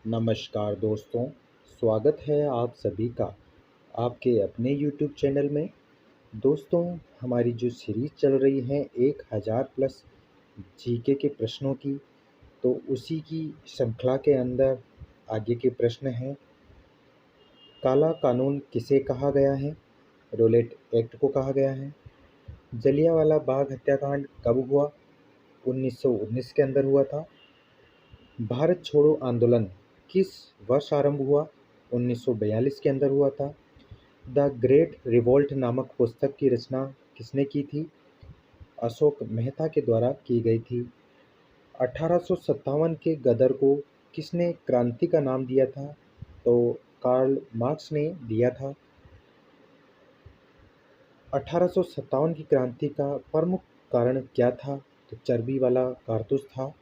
नमस्कार दोस्तों, स्वागत है आप सभी का आपके अपने YouTube चैनल में। दोस्तों, हमारी जो सीरीज़ चल रही है 1000 प्लस जीके के प्रश्नों की, तो उसी की श्रृंखला के अंदर आगे के प्रश्न हैं। काला कानून किसे कहा गया है? रोलेट एक्ट को कहा गया है। जलियांवाला बाग हत्याकांड कब हुआ? 1919 के अंदर हुआ था। भारत छोड़ो आंदोलन किस वर्ष आरंभ हुआ? 1942 के अंदर हुआ था। द ग्रेट रिवोल्ट नामक पुस्तक की रचना किसने की थी? अशोक मेहता के द्वारा की गई थी। 1857 के गदर को किसने क्रांति का नाम दिया था? तो कार्ल मार्क्स ने दिया था। 1857 की क्रांति का प्रमुख कारण क्या था? तो चर्बी वाला कारतूस था।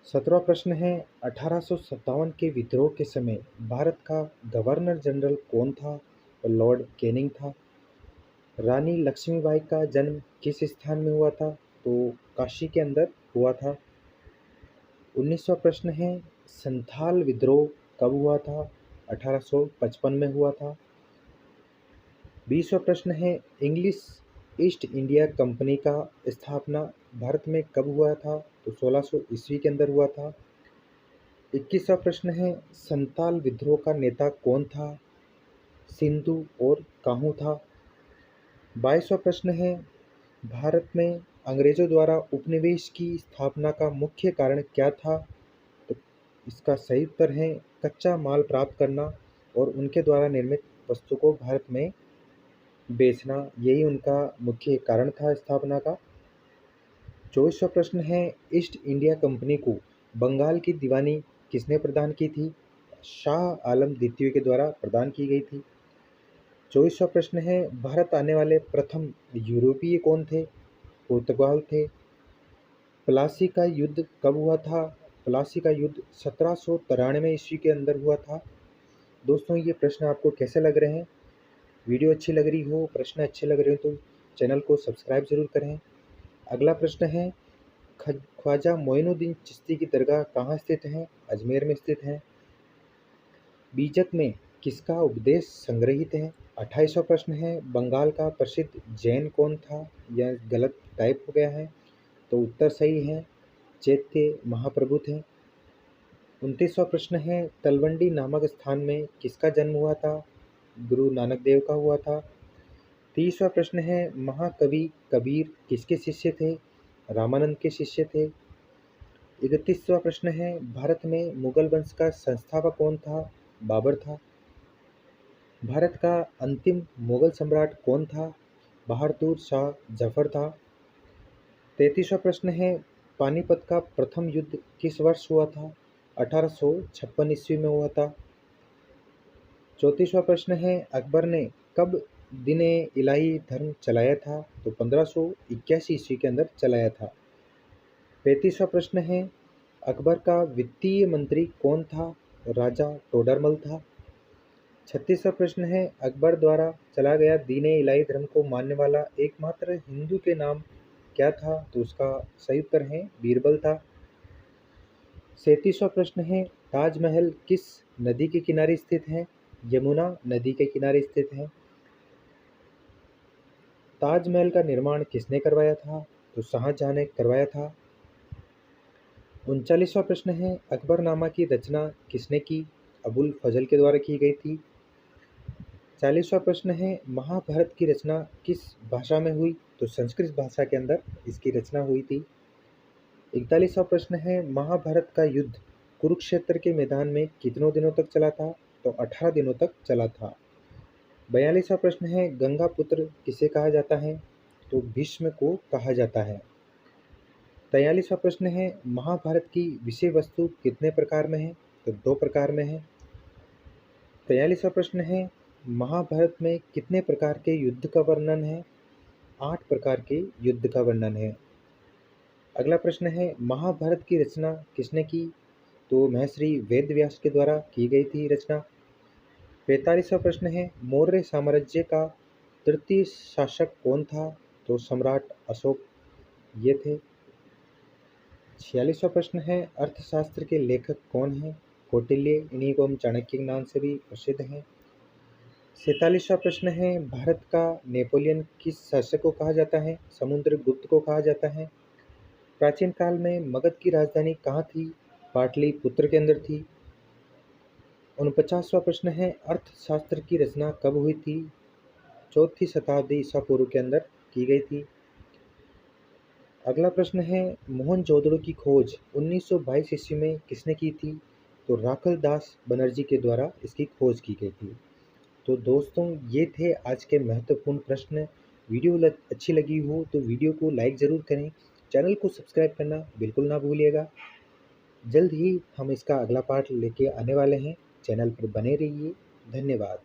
17वां प्रश्न है, 1857 के विद्रोह के समय भारत का गवर्नर जनरल कौन था? तो लॉर्ड कैनिंग था। रानी लक्ष्मीबाई का जन्म किस स्थान में हुआ था? तो काशी के अंदर हुआ था। 19वां प्रश्न है, संथाल विद्रोह कब हुआ था? 1855 में हुआ था। 20वां प्रश्न है, इंग्लिश ईस्ट इंडिया कंपनी का स्थापना भारत में कब हुआ था? तो 1600 ईस्वी के अंदर हुआ था। 21वां प्रश्न है, संताल विद्रोह का नेता कौन था? सिंधु और काहू था। 22वां प्रश्न है, भारत में अंग्रेजों द्वारा उपनिवेश की स्थापना का मुख्य कारण क्या था? तो इसका सही उत्तर है कच्चा माल प्राप्त करना और उनके द्वारा निर्मित वस्तु को भारत में बेचना, यही उनका मुख्य कारण था स्थापना का। 24वां प्रश्न है, ईस्ट इंडिया कंपनी को बंगाल की दीवानी किसने प्रदान की थी? शाह आलम द्वितीय के द्वारा प्रदान की गई थी। 24वां प्रश्न है, भारत आने वाले प्रथम यूरोपीय कौन थे? पुर्तगाल थे। प्लासी का युद्ध कब हुआ था? प्लासी का युद्ध 1793 ईस्वी के अंदर हुआ था। दोस्तों, ये प्रश्न आपको कैसे लग रहे हैं? वीडियो अच्छी लग रही हो, प्रश्न अच्छे लग रहे हो तो चैनल को सब्सक्राइब जरूर करें। अगला प्रश्न है, ख्वाजा मोइनुद्दीन चिश्ती की दरगाह कहाँ स्थित है? अजमेर में स्थित है। बीजक में किसका उपदेश संग्रहित है? 28वां प्रश्न है, बंगाल का प्रसिद्ध जैन कौन था? यह गलत टाइप हो गया है, तो उत्तर सही है, चैत्य महाप्रभु थे। 29वां प्रश्न है, तलवंडी नामक स्थान में किसका जन्म हुआ था? गुरु नानक देव का हुआ था। 30वां प्रश्न है, महाकवि कबीर किसके शिष्य थे? रामानंद के शिष्य थे। 31वां प्रश्न है, भारत में मुगल वंश का संस्थापक कौन था? बाबर था। भारत का अंतिम मुगल सम्राट कौन था? बहादुर शाह जफर था। 33वां प्रश्न है, पानीपत का प्रथम युद्ध किस वर्ष हुआ था? 1856 ईस्वी में हुआ था। 34वां प्रश्न है, अकबर ने कब दीन इलाही धर्म चलाया था? तो 1581 ईस्वी के अंदर चलाया था। 35वां प्रश्न है, अकबर का वित्तीय मंत्री कौन था? राजा टोडरमल था। 36वां प्रश्न है, अकबर द्वारा चला गया दीन इलाही धर्म को मानने वाला एकमात्र हिंदू के नाम क्या था? तो उसका सही उत्तर है बीरबल था। 37वां प्रश्न है, ताजमहल किस नदी के किनारे स्थित है? यमुना नदी के किनारे स्थित है। ताजमहल का निर्माण किसने करवाया था? तो शाहजहां ने करवाया था। 39वां प्रश्न है, अकबरनामा की रचना किसने की? अबुल फजल के द्वारा की गई थी। 40वां प्रश्न है, महाभारत की रचना किस भाषा में हुई? तो संस्कृत भाषा के अंदर इसकी रचना हुई थी। 41वां प्रश्न है, महाभारत का युद्ध कुरुक्षेत्र के मैदान में कितनों दिनों तक चला था? तो 18 दिनों तक चला था। 42वां प्रश्न है, गंगा पुत्र किसे कहा जाता है? तो भीष्म को कहा जाता है। 43वां प्रश्न है, महाभारत की विषय वस्तु कितने प्रकार में है? तो 2 प्रकार में है। 43वां प्रश्न है, महाभारत में कितने प्रकार के युद्ध का वर्णन है? 8 प्रकार के युद्ध का वर्णन है। अगला प्रश्न है, महाभारत की रचना किसने की? तो महर्षि वेदव्यास के द्वारा की गई थी रचना। 45वां प्रश्न है, मौर्य साम्राज्य का तृतीय शासक कौन था? तो सम्राट अशोक ये थे। 46वां प्रश्न है, अर्थशास्त्र के लेखक कौन हैं? कौटिल्य, इन्हीं को हम चाणक्य के नाम से भी प्रसिद्ध हैं। 47वां प्रश्न है, भारत का नेपोलियन किस शासक को कहा जाता है? समुद्रगुप्त को कहा जाता है। प्राचीन काल में मगध की राजधानी कहाँ थी? पाटलिपुत्र के अंदर थी। 49वां प्रश्न है, अर्थशास्त्र की रचना कब हुई थी? 4वीं शताब्दी ईसा पूर्व के अंदर की गई थी। अगला प्रश्न है, मोहनजोदड़ो की खोज 1922 ईस्वी में किसने की थी? तो राखल दास बनर्जी के द्वारा इसकी खोज की गई थी। तो दोस्तों, ये थे आज के महत्वपूर्ण प्रश्न। वीडियो अच्छी लगी हो तो वीडियो को लाइक ज़रूर करें, चैनल को सब्सक्राइब करना बिल्कुल ना भूलिएगा। जल्द ही हम इसका अगला पार्ट लेके आने वाले हैं। चैनल पर बने रहिए। धन्यवाद।